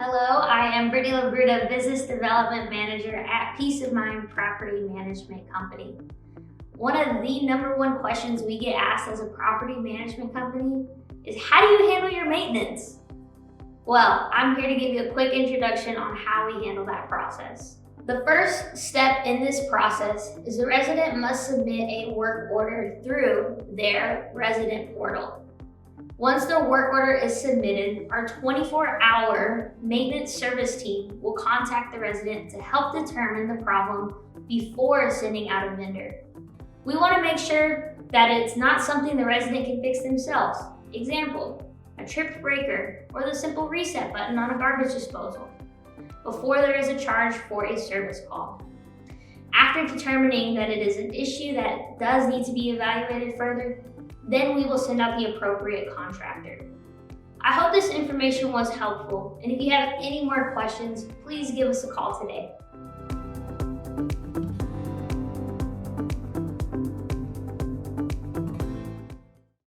Hello, I am Brittany Labruta, Business Development Manager at Peace of Mind Property Management Company. One of the number one questions we get asked as a property management company is, how do you handle your maintenance? Well, I'm here to give you a quick introduction on how we handle that process. The first step in this process is the resident must submit a work order through their resident portal. Once the work order is submitted, our 24-hour maintenance service team will contact the resident to help determine the problem before sending out a vendor. We want to make sure that it's not something the resident can fix themselves. Example, a tripped breaker or the simple reset button on a garbage disposal, before there is a charge for a service call. After determining that it is an issue that does need to be evaluated further, then we will send out the appropriate contractor. I hope this information was helpful, and if you have any more questions, please give us a call today.